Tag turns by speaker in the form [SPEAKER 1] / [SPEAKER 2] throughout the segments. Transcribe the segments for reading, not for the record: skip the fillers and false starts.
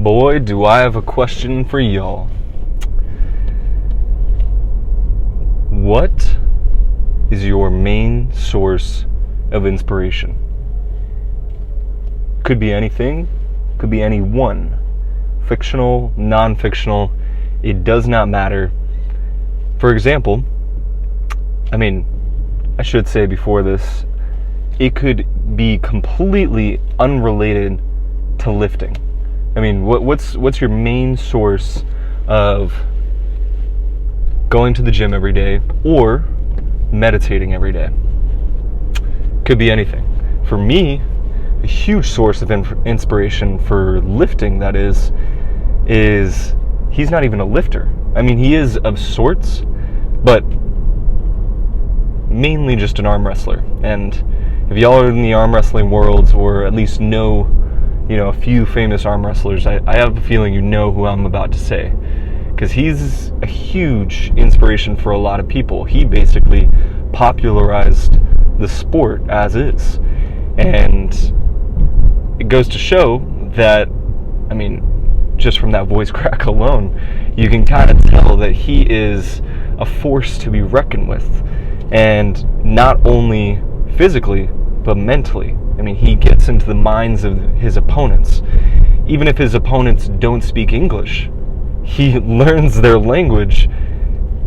[SPEAKER 1] Boy, do I have a question for y'all. What is your main source of inspiration? Could be anything, could be anyone. Fictional, non-fictional, it does not matter. For example, I should say before this, it could be completely unrelated to lifting. What's your main source of going to the gym every day or meditating every day? Could be anything. For me, a huge source of inspiration for lifting, that is he's not even a lifter. He is of sorts, but mainly just an arm wrestler. And if y'all are in the arm wrestling world, or at least know a few famous arm wrestlers, I have a feeling you know who I'm about to say, because he's a huge inspiration for a lot of people. He basically popularized the sport as is, and it goes to show that, just from that voice crack alone, you can kind of tell that he is a force to be reckoned with, and not only physically but mentally. He gets into the minds of his opponents. Even if his opponents don't speak English, he learns their language,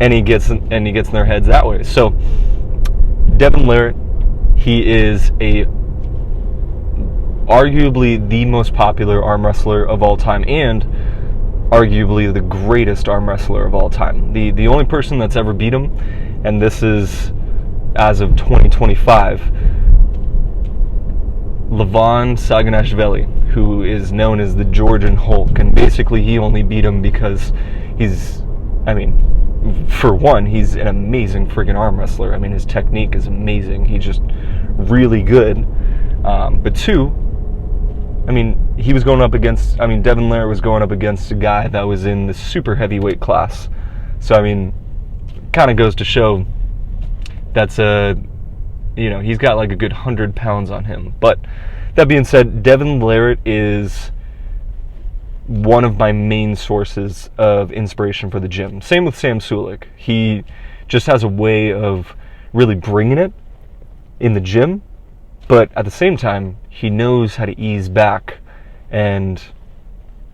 [SPEAKER 1] and he gets in their heads that way. So, Devin Larratt, he is arguably the most popular arm wrestler of all time, and arguably the greatest arm wrestler of all time. The only person that's ever beat him, and this is as of 2025, Levan Saganashvili, who is known as the Georgian Hulk. And basically he only beat him because for one, he's an amazing freaking arm wrestler. His technique is amazing. He's just really good. But two, he was going up against, Devin Larratt was going up against a guy that was in the super heavyweight class. So, kind of goes to show that's he's got like a good 100 pounds on him. But that being said, Devin Larratt is one of my main sources of inspiration for the gym. Same with Sam Sulek. He just has a way of really bringing it in the gym, but at the same time, he knows how to ease back and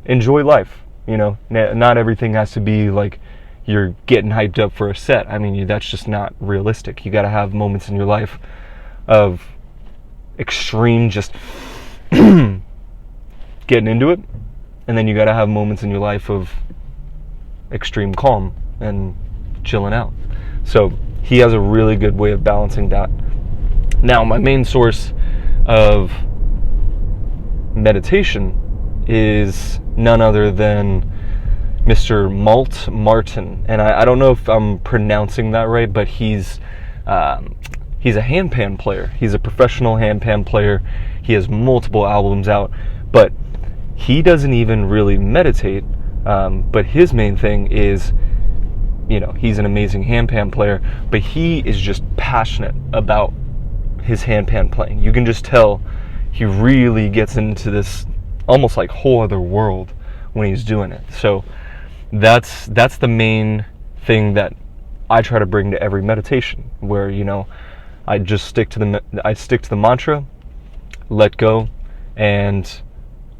[SPEAKER 1] enjoy life. Not everything has to be like you're getting hyped up for a set. That's just not realistic. You got to have moments in your life of extreme just getting into it, and then you got to have moments in your life of extreme calm and chilling out. So he has a really good way of balancing that. Now, my main source of meditation is none other than Mr. Malt Martin, and I don't know if I'm pronouncing that right, but he's a handpan player. He's a professional handpan player. He has multiple albums out, but he doesn't even really meditate. But his main thing is, he's an amazing handpan player, but he is just passionate about his handpan playing. You can just tell he really gets into this almost like whole other world when he's doing it. So that's the main thing that I try to bring to every meditation, where I just stick to the mantra, let go, and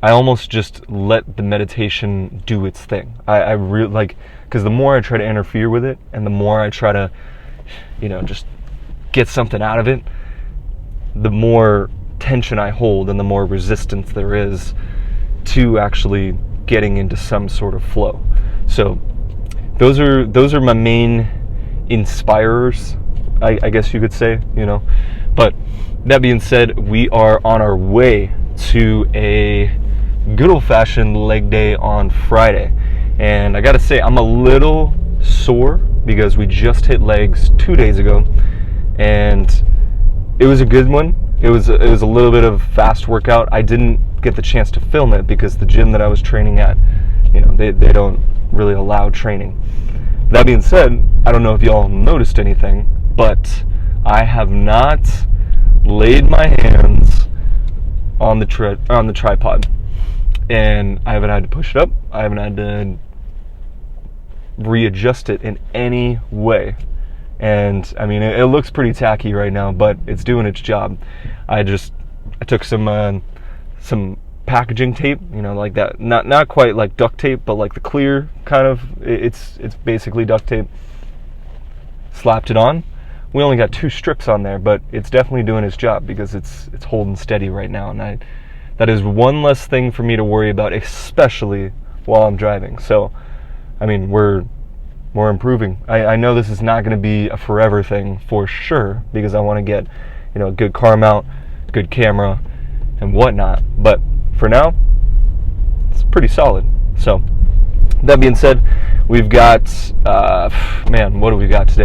[SPEAKER 1] I almost just let the meditation do its thing. I really because the more I try to interfere with it, and the more I try to just get something out of it, the more tension I hold and the more resistance there is to actually getting into some sort of flow. So those are my main inspirers, I guess you could say, But that being said, we are on our way to a good old-fashioned leg day on Friday. And I gotta say, I'm a little sore because we just hit legs 2 days ago, and it was a good one. It was a little bit of fast workout. I didn't get the chance to film it because the gym that I was training at, they don't really allow training. That being said, I don't know if y'all noticed anything, but I have not laid my hands on the tripod. and I haven't had to push it up. I haven't had to readjust it in any way. And I mean, it looks pretty tacky right now, but it's doing its job. I took some packaging tape, you know, like that, not quite like duct tape, but like the clear kind of, it's basically duct tape. Slapped it on. We only got 2 strips on there, but it's definitely doing its job because it's holding steady right now, and that is one less thing for me to worry about, especially while I'm driving. So, I mean, we're improving. I know this is not going to be a forever thing for sure, because I want to get, you know, a good car mount, good camera, and whatnot. But for now, it's pretty solid. So, that being said, we've got, what do we got today?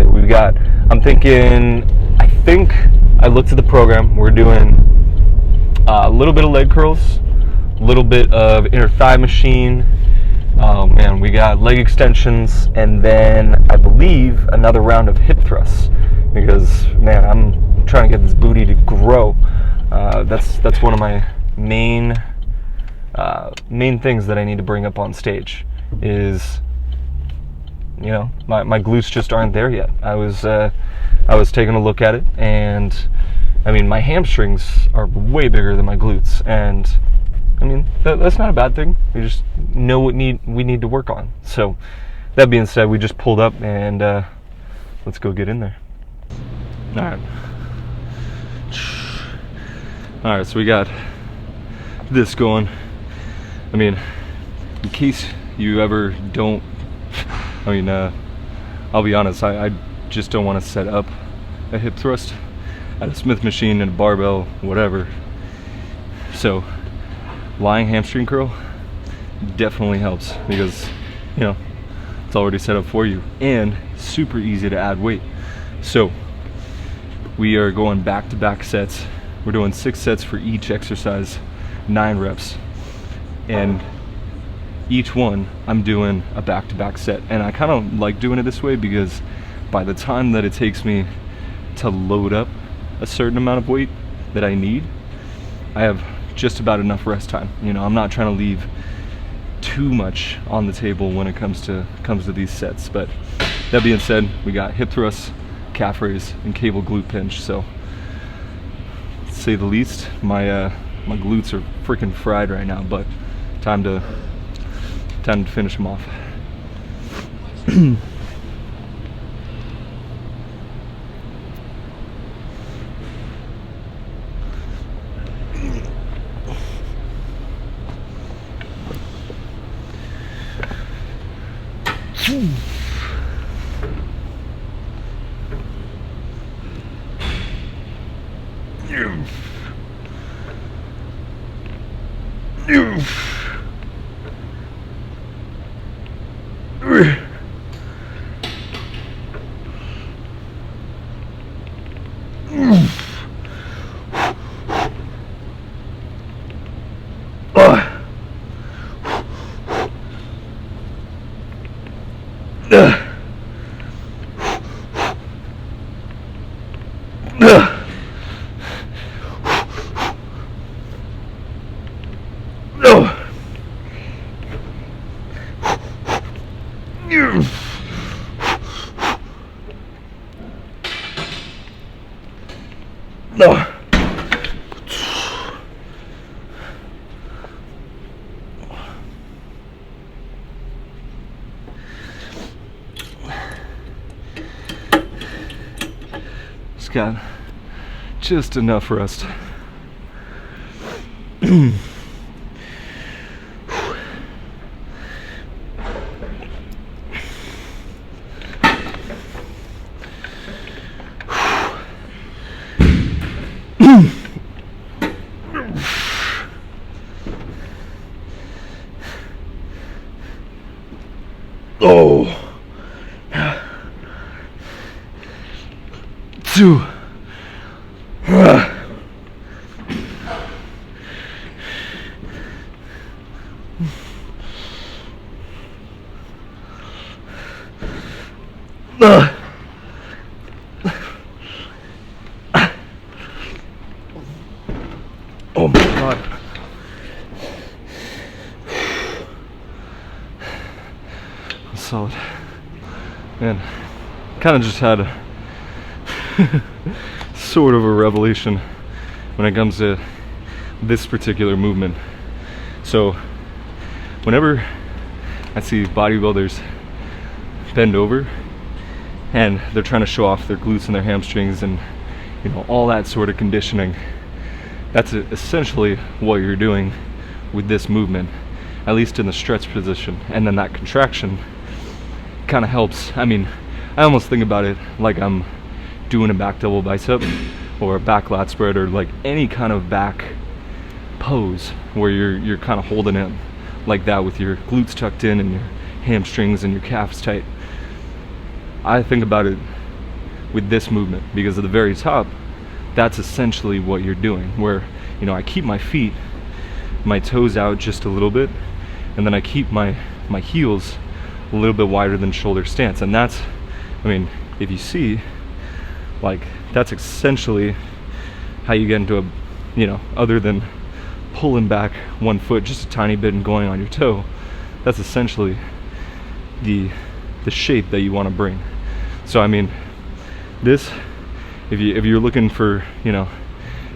[SPEAKER 1] I looked at the program. We're doing a little bit of leg curls, a little bit of inner thigh machine. Oh man, we got leg extensions, and then I believe another round of hip thrusts, because man, I'm trying to get this booty to grow. That's one of my main things that I need to bring up on stage is, you know, my glutes just aren't there yet. I was taking a look at it, and I mean, my hamstrings are way bigger than my glutes, and I mean, that's not a bad thing. We just know what we need to work on. So, that being said, we just pulled up, and let's go get in there. All right, so we got this going. I mean, in case you ever don't, I'll be honest, I just don't want to set up a hip thrust at a Smith machine and a barbell, whatever. So, lying hamstring curl definitely helps, because, you know, it's already set up for you and super easy to add weight. So, we are going back-to-back sets. We're doing 6 sets for each exercise, 9 reps. And each one, I'm doing a back-to-back set. And I kind of like doing it this way, because by the time that it takes me to load up a certain amount of weight that I need, I have just about enough rest time. You know, I'm not trying to leave too much on the table when it comes to these sets. But that being said, we got hip thrusts, calf raise, and cable glute pinch. So, to say the least, my glutes are freaking fried right now, but time to finish them off. Just got just enough rest. Oh. 2. Oh my God. solid. Man, kind of just had sort of a revelation when it comes to this particular movement. So whenever I see bodybuilders bend over and they're trying to show off their glutes and their hamstrings and, you know, all that sort of conditioning, that's essentially what you're doing with this movement, at least in the stretch position. And then that contraction kind of helps. I mean, I almost think about it like I'm doing a back double bicep or a back lat spread, or like any kind of back pose where you're kind of holding it like that with your glutes tucked in and your hamstrings and your calves tight. I think about it with this movement because at the very top, that's essentially what you're doing, where, you know, I keep my feet, my toes out just a little bit, and then I keep my heels a little bit wider than shoulder stance. And that's, I mean, if you see, like, that's essentially how you get into a, you know, other than pulling back one foot just a tiny bit and going on your toe, that's essentially the shape that you want to bring. So I mean, this, if you're looking for, you know,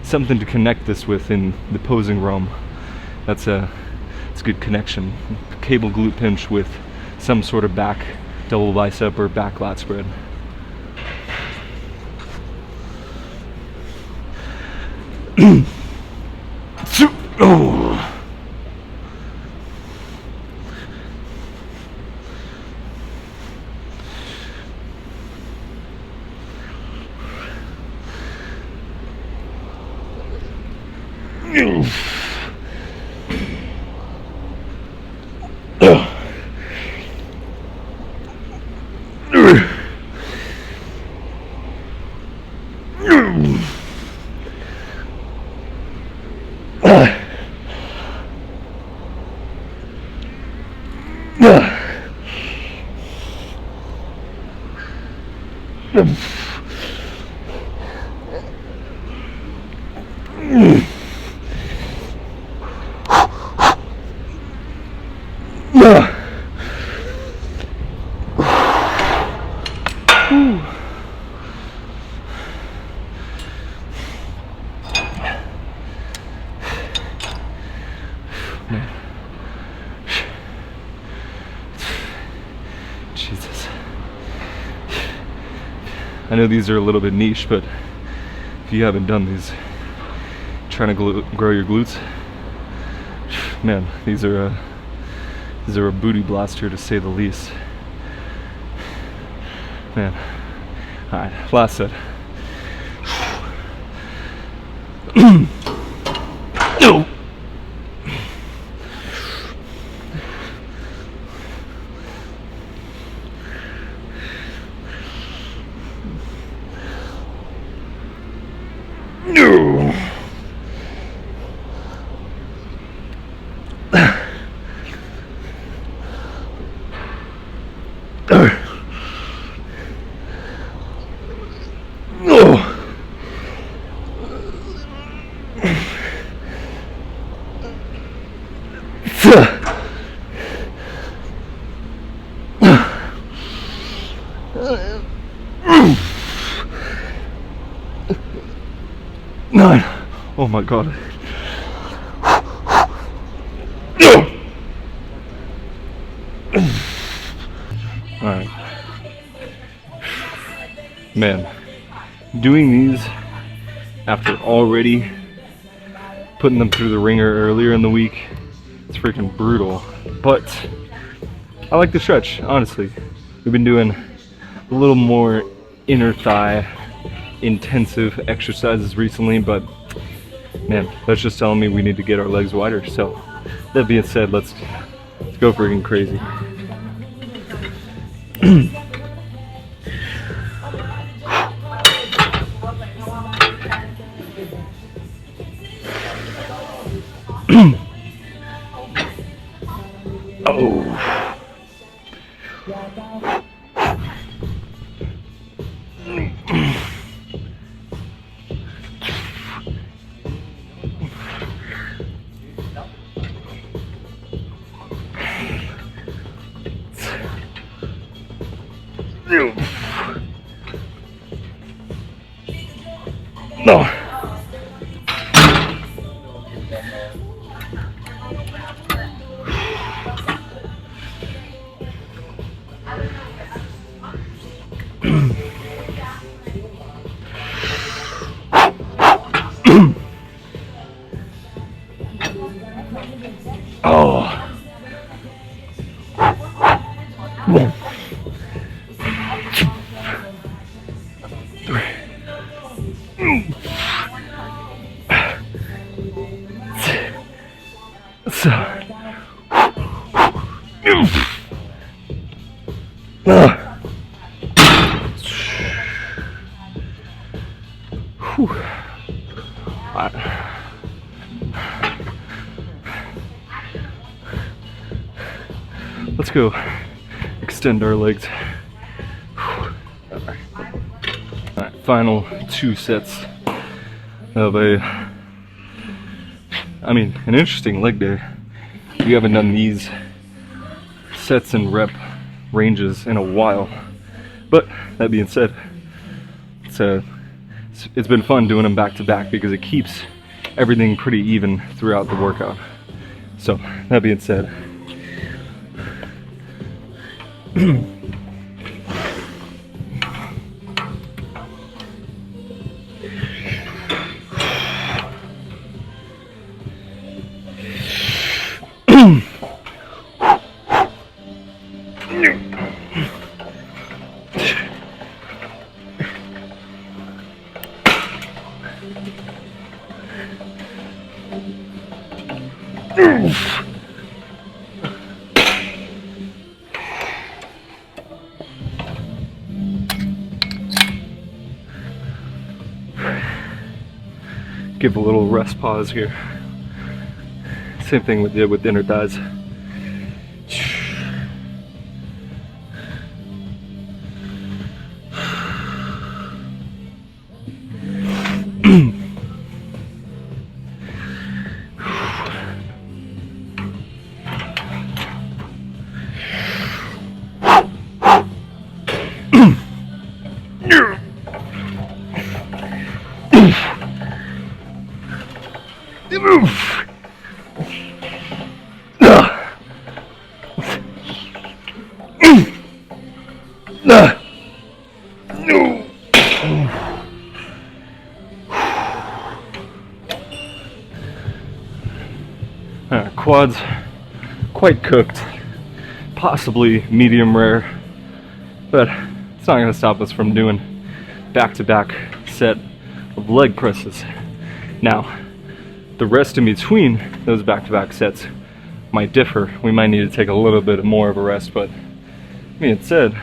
[SPEAKER 1] something to connect this with in the posing realm, it's a good connection. Cable glute pinch with some sort of back double bicep or back lat spread. Jesus. I know these are a little bit niche, but if you haven't done these, trying to grow your glutes, man, these are a booty blaster to say the least. Man. Alright, last set. Nine. Oh my god. Alright. Man, doing these after already putting them through the ringer earlier in the week, it's freaking brutal. But I like the stretch, honestly. We've been doing a little more inner thigh intensive exercises recently, but man, that's just telling me we need to get our legs wider. So that being said, let's go freaking crazy. Oh. No. Oh. So. Let's go extend our legs. Alright, final 2 sets of an interesting leg day. We haven't done these sets and rep ranges in a while. But that being said, it's been fun doing them back to back because it keeps everything pretty even throughout the workout. So that being said, give a little rest pause here. Same thing we did with the inner thighs. Quads quite cooked, possibly medium rare, but it's not going to stop us from doing back-to-back set of leg presses. Now, the rest in between those back-to-back sets might differ. We might need to take a little bit more of a rest, but being said,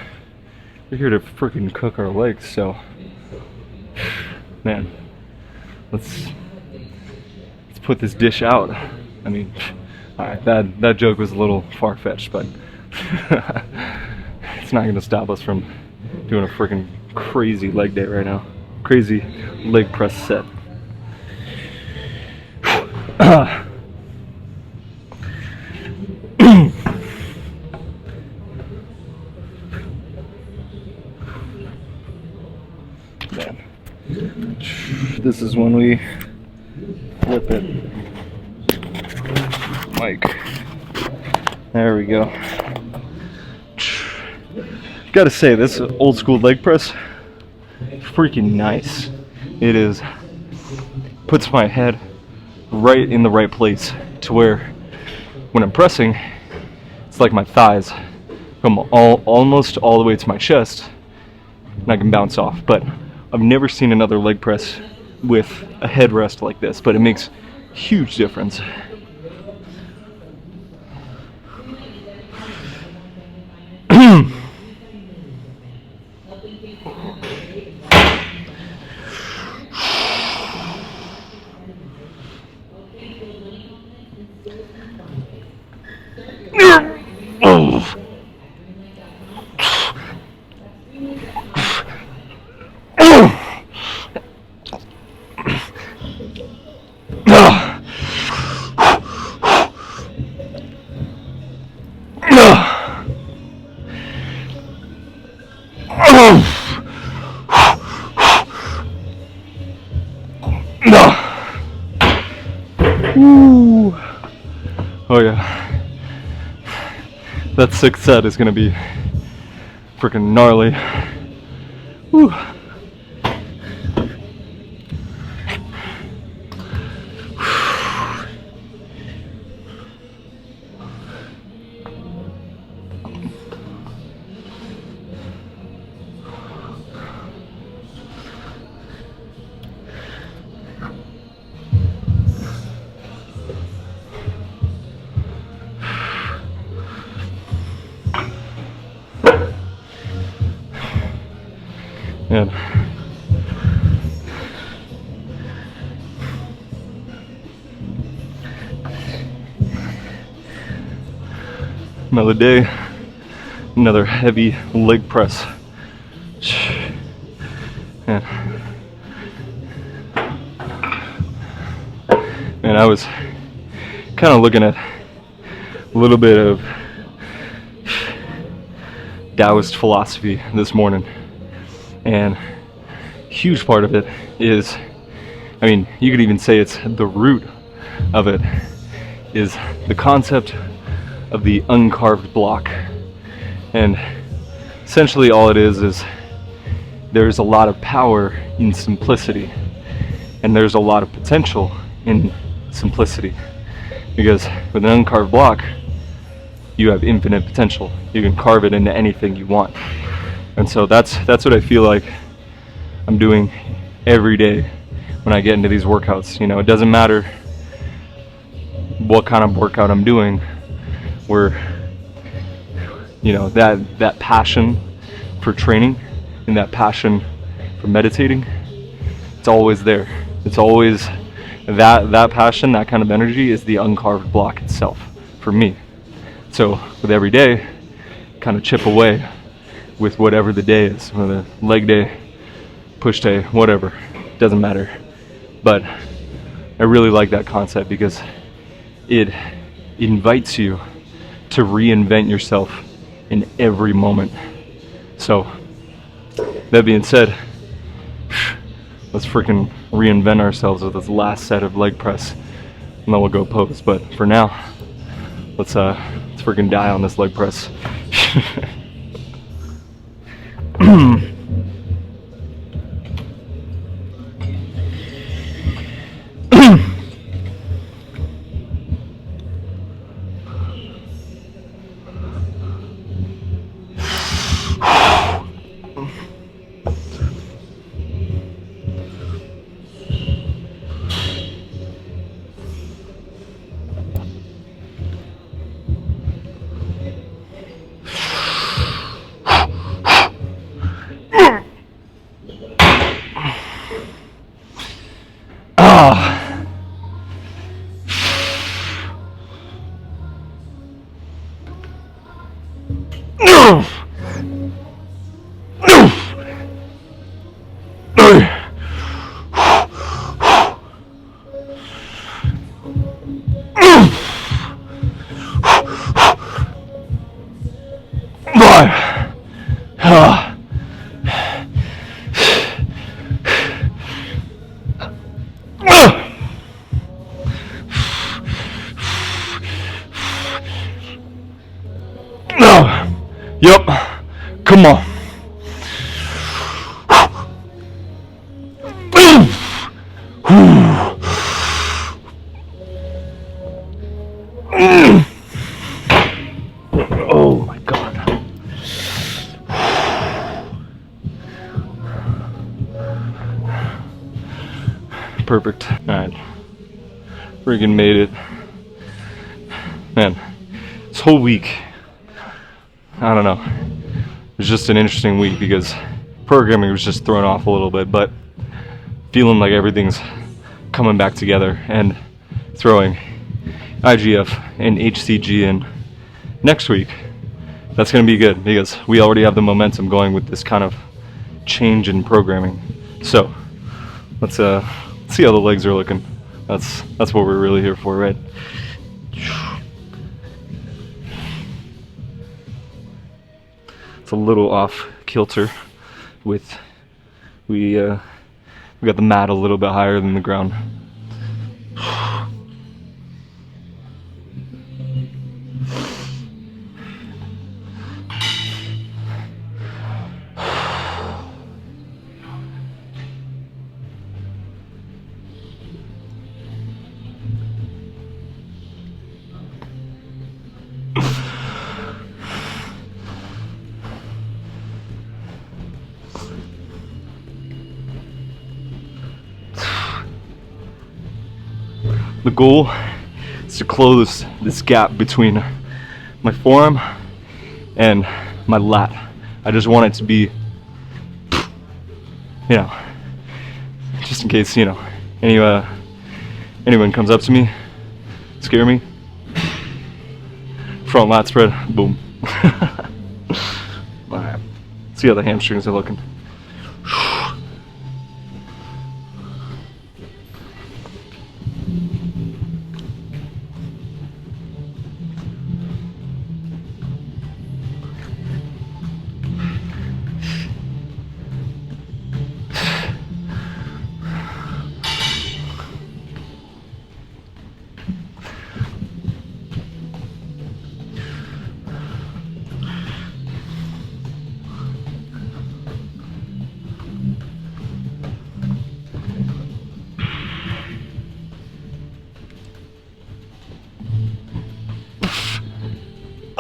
[SPEAKER 1] we're here to freaking cook our legs, so man, let's put this dish out. I mean, alright, that joke was a little far-fetched, but it's not going to stop us from doing a freaking crazy leg day right now. Crazy leg press set. Man. This is when we flip it. Mike. There we go. Gotta say, this old school leg press, freaking nice. It is, puts my head right in the right place to where when I'm pressing, it's like my thighs come almost all the way to my chest and I can bounce off. But I've never seen another leg press with a headrest like this, but it makes a huge difference. Woo! Oh yeah. That sixth set is gonna be freaking gnarly. Woo! And another day, another heavy leg press. And I was kind of looking at a little bit of Taoist philosophy this morning, and a huge part of it is, I mean, you could even say it's the root of it, is the concept of the uncarved block. And essentially all it is there's a lot of power in simplicity, and there's a lot of potential in simplicity, because with an uncarved block you have infinite potential. You can carve it into anything you want. And so that's what I feel like I'm doing every day when I get into these workouts. You know, it doesn't matter what kind of workout I'm doing, where, you know, that passion for training and that passion for meditating, it's always there. It's always that passion, that kind of energy is the uncarved block itself for me. So with every day, kind of chip away with whatever the day is, whether leg day, push day, whatever, doesn't matter. But I really like that concept because it invites you to reinvent yourself in every moment. So that being said, let's freaking reinvent ourselves with this last set of leg press, and then we'll go pose. But for now, let's freaking die on this leg press. Yep, come on. Oh my God. Perfect. Alright. Friggin' made it. Man, this whole week, I don't know, it was just an interesting week because programming was just thrown off a little bit, but feeling like everything's coming back together, and throwing IGF and HCG in next week, that's going to be good because we already have the momentum going with this kind of change in programming. So let's see how the legs are looking. That's what we're really here for, right? It's a little off kilter with we got the mat a little bit higher than the ground. The goal is to close this gap between my forearm and my lat. I just want it to be, you know, just in case, you know, anyone comes up to me, scare me. Front lat spread, boom. Alright, see how the hamstrings are looking.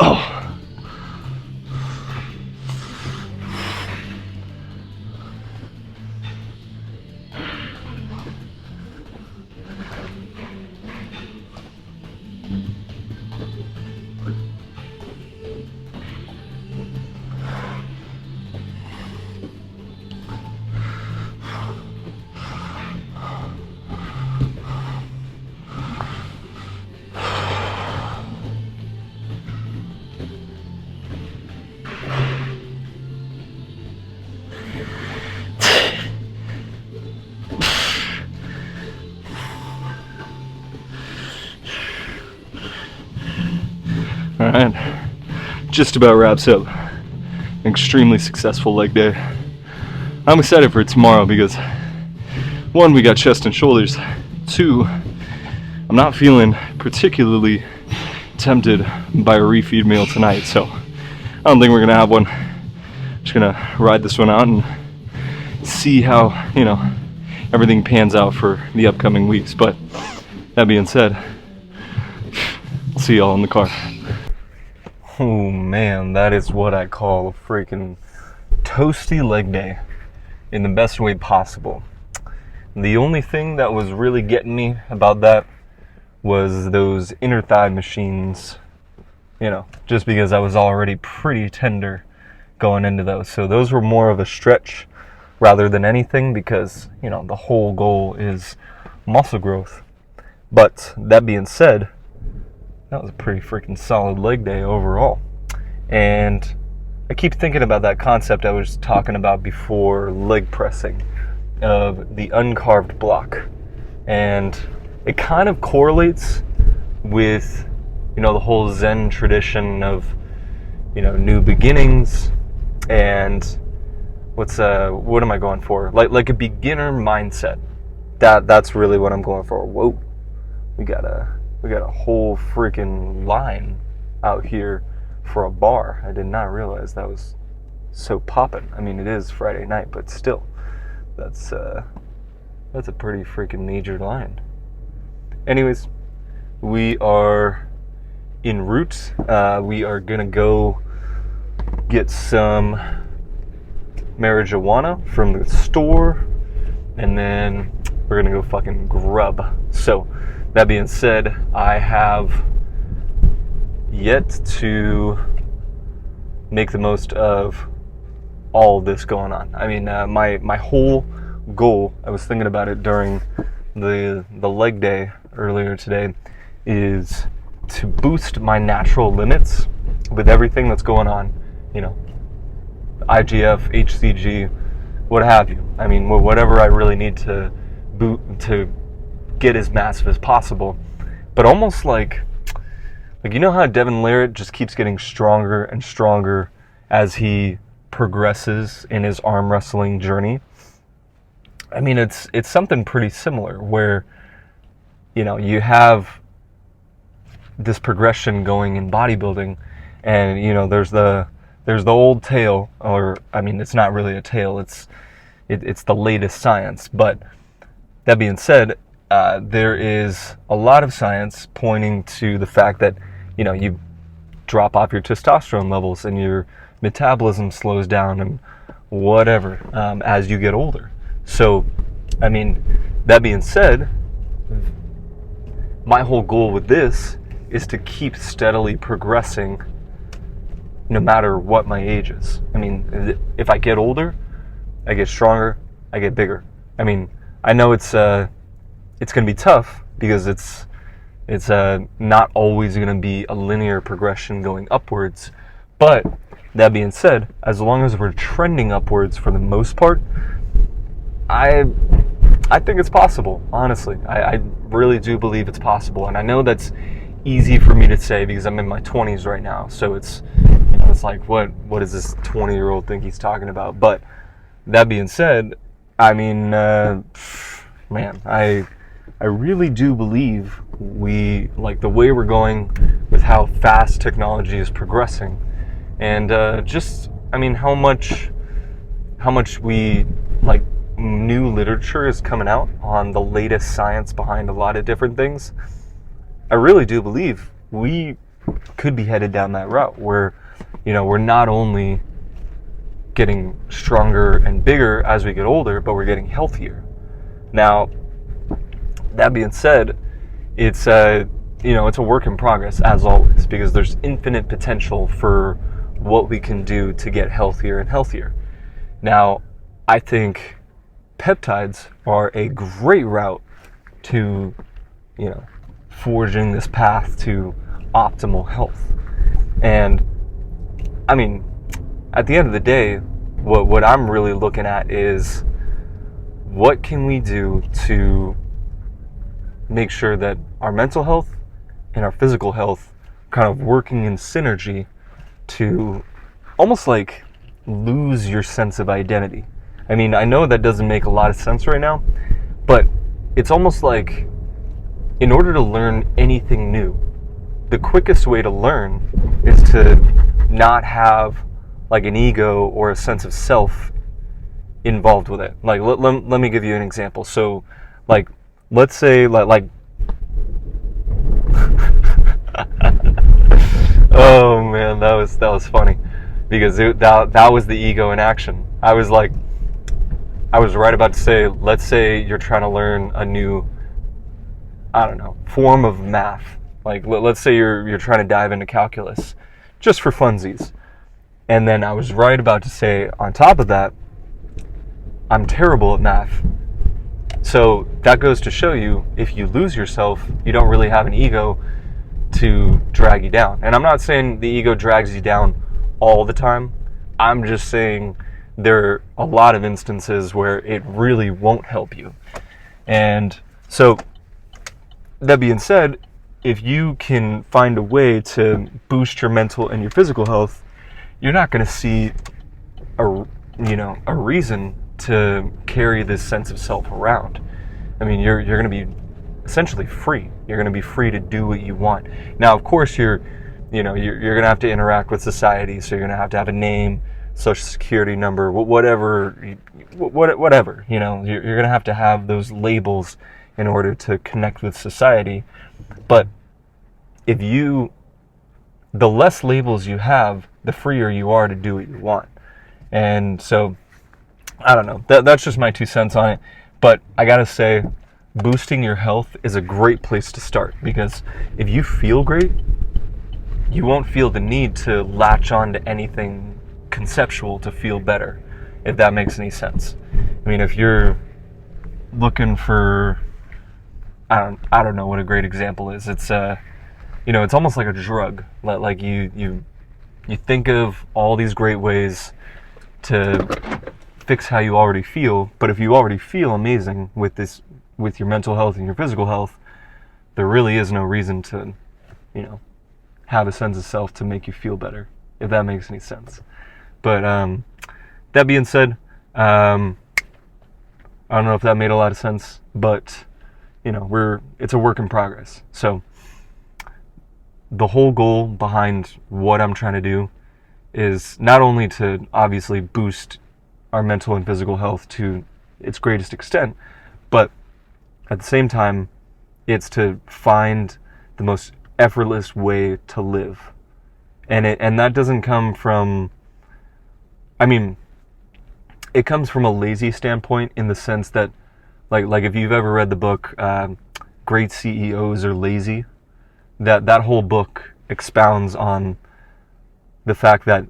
[SPEAKER 1] Oh. Alright, just about wraps up an extremely successful leg day. I'm excited for tomorrow because 1, we got chest and shoulders. 2, I'm not feeling particularly tempted by a refeed meal tonight, so I don't think we're gonna have one. Just gonna ride this one out and see how, you know, everything pans out for the upcoming weeks. But that being said, I'll see y'all in the car. Oh man, that is what I call a freaking toasty leg day in the best way possible. The only thing that was really getting me about that was those inner thigh machines, you know, just because I was already pretty tender going into those. So those were more of a stretch rather than anything because, you know, the whole goal is muscle growth. But that being said, that was a pretty freaking solid leg day overall. And I keep thinking about that concept I was talking about before leg pressing, of the uncarved block. And it kind of correlates with, you know, the whole Zen tradition of, you know, new beginnings and what am I going for? Like a beginner mindset. That's really what I'm going for. Whoa. We got a whole freaking line out here for a bar. I did not realize that was so poppin'. I mean, it is Friday night, but still, that's a pretty freaking major line. Anyways, we are en route. We are gonna go get some marijuana from the store, and then we're gonna go fucking grub. So that being said, I have yet to make the most of all this going on. I mean, my whole goal, I was thinking about it during the leg day earlier today, is to boost my natural limits with everything that's going on, you know, IGF, HCG, what have you. I mean, whatever I really need to get as massive as possible. But almost like you know how Devin Larratt just keeps getting stronger and stronger as he progresses in his arm wrestling journey? I mean, it's something pretty similar where, you know, you have this progression going in bodybuilding, and, you know, there's the old tale, or I mean, it's not really a tale, it's the latest science. But that being said, there is a lot of science pointing to the fact that, you know, you drop off your testosterone levels and your metabolism slows down and whatever as you get older. So, I mean, that being said, my whole goal with this is to keep steadily progressing no matter what my age is. I mean, if I get older, I get stronger, I get bigger. I mean, I know it's going to be tough because it's not always going to be a linear progression going upwards. But that being said, as long as we're trending upwards for the most part, I think it's possible, honestly. I really do believe it's possible. And I know that's easy for me to say because I'm in my 20s right now. So it's like, what does this 20-year-old think he's talking about? But that being said, I mean, man, I really do believe we, like the way we're going with how fast technology is progressing, and how much we, like, new literature is coming out on the latest science behind a lot of different things. I really do believe we could be headed down that route where, we're not only getting stronger and bigger as we get older, but we're getting healthier. Now, that being said, it's a work in progress as always, because there's infinite potential for what we can do to get healthier and healthier. Now, I think peptides are a great route to, forging this path to optimal health. And I mean, at the end of the day, what I'm really looking at is what can we do to make sure that our mental health and our physical health kind of working in synergy to almost like lose your sense of identity. I mean, I know that doesn't make a lot of sense right now, but it's almost like in order to learn anything new, the quickest way to learn is to not have like an ego or a sense of self involved with it. Like, let me give you an example. So, like, let's say, like oh man, that was funny, because that was the ego in action. I was right about to say, let's say you're trying to learn a new, I don't know, form of math. Like, let's say you're trying to dive into calculus, just for funsies. And then I was right about to say, on top of that, I'm terrible at math. So that goes to show you, if you lose yourself, you don't really have an ego to drag you down. And I'm not saying the ego drags you down all the time. I'm just saying there are a lot of instances where it really won't help you. And so, that being said, if you can find a way to boost your mental and your physical health, you're not going to see a reason to carry this sense of self around. I mean, you're going to be essentially free. You're going to be free to do what you want. Now, of course, you're going to have to interact with society, so you're going to have a name, social security number, whatever. You're going to have those labels in order to connect with society. But the less labels you have, the freer you are to do what you want. And so, I don't know. That's just my 2 cents on it. But I gotta say, boosting your health is a great place to start, because if you feel great, you won't feel the need to latch on to anything conceptual to feel better, if that makes any sense. I mean, if you're looking for, I don't know what a great example is. It's it's almost like a drug. Like you think of all these great ways to fix how you already feel, but if you already feel amazing with your mental health and your physical health, there really is no reason to, have a sense of self to make you feel better, if that makes any sense. But that being said, I don't know if that made a lot of sense, but it's a work in progress. So the whole goal behind what I'm trying to do is not only to obviously boost our mental and physical health to its greatest extent, but at the same time, it's to find the most effortless way to live. And that doesn't come from, it comes from a lazy standpoint, in the sense that, like if you've ever read the book, great CEOs are lazy. That whole book expounds on the fact that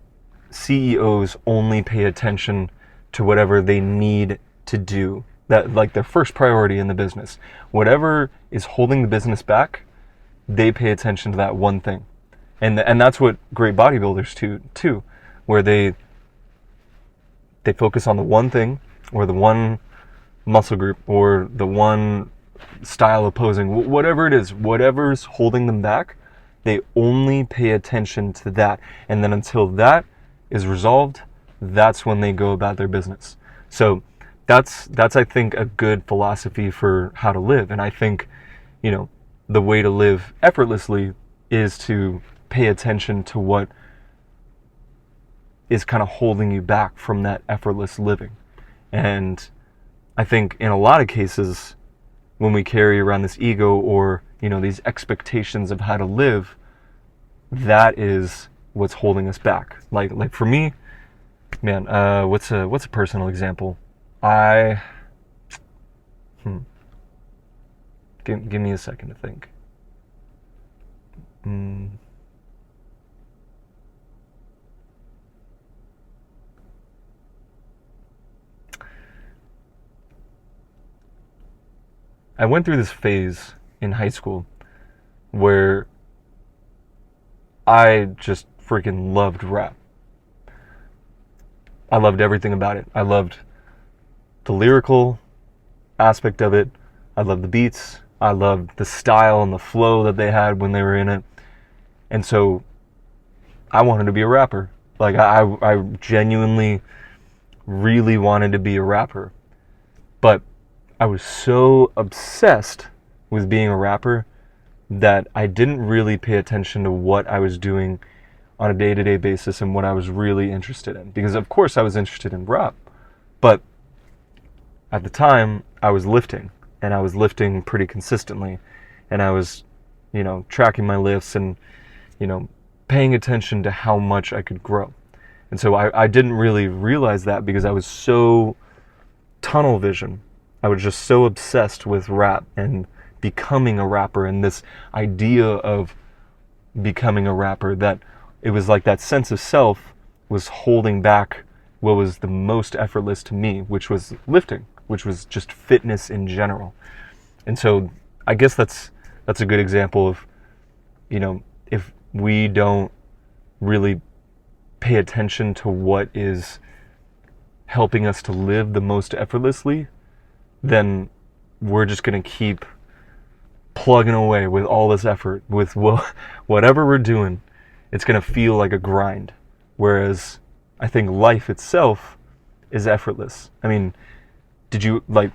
[SPEAKER 1] CEOs only pay attention to whatever they need to do. That, like, their first priority in the business. Whatever is holding the business back, they pay attention to that one thing. And that's what great bodybuilders too, where they focus on the one thing, or the one muscle group, or the one style of posing, whatever it is, whatever's holding them back, they only pay attention to that. And then until that is resolved, that's when they go about their business. So that's I think a good philosophy for how to live. And I think, the way to live effortlessly is to pay attention to what is kind of holding you back from that effortless living. And I think in a lot of cases, when we carry around this ego or, these expectations of how to live, that is what's holding us back. Like for me, man, what's a personal example? Give me a second to think. I went through this phase in high school where I just freaking loved rap. I loved everything about it. I loved the lyrical aspect of it. I loved the beats. I loved the style and the flow that they had when they were in it. And so I wanted to be a rapper. Like, I genuinely really wanted to be a rapper. But I was so obsessed with being a rapper that I didn't really pay attention to what I was doing on a day-to-day basis and what I was really interested in. Because of course I was interested in rap, but at the time I was lifting, and I was lifting pretty consistently, and I was, tracking my lifts and, paying attention to how much I could grow. And so I didn't really realize that because I was so tunnel vision. I was just so obsessed with rap and becoming a rapper and this idea of becoming a rapper that it was like that sense of self was holding back what was the most effortless to me, which was lifting, which was just fitness in general. And so I guess that's a good example of, if we don't really pay attention to what is helping us to live the most effortlessly, then we're just going to keep plugging away with all this effort, with whatever we're doing. It's going to feel like a grind. Whereas I think life itself is effortless. I mean, did you, like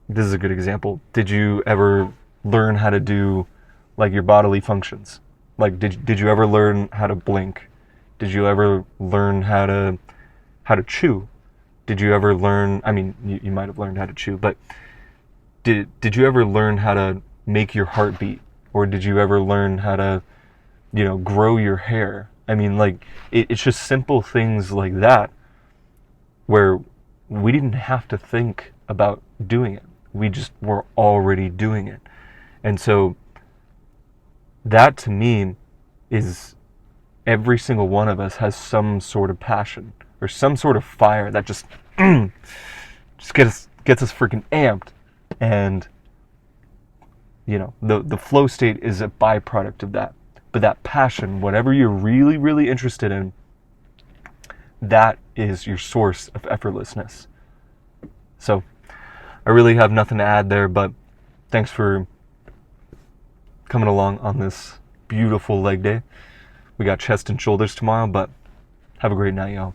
[SPEAKER 1] this is a good example. Did you ever learn how to do, like, your bodily functions? Like, did you ever learn how to blink? Did you ever learn how to chew? Did you ever learn, I mean, you might have learned how to chew, but did you ever learn how to make your heart beat? Or did you ever learn how to, grow your hair? I mean, like, it's just simple things like that where we didn't have to think about doing it. We just were already doing it. And so that, to me, is every single one of us has some sort of passion or some sort of fire that just gets us freaking amped. And, the flow state is a byproduct of that. But that passion, whatever you're really, really interested in, that is your source of effortlessness. So I really have nothing to add there, but thanks for coming along on this beautiful leg day. We got chest and shoulders tomorrow, but have a great night, y'all.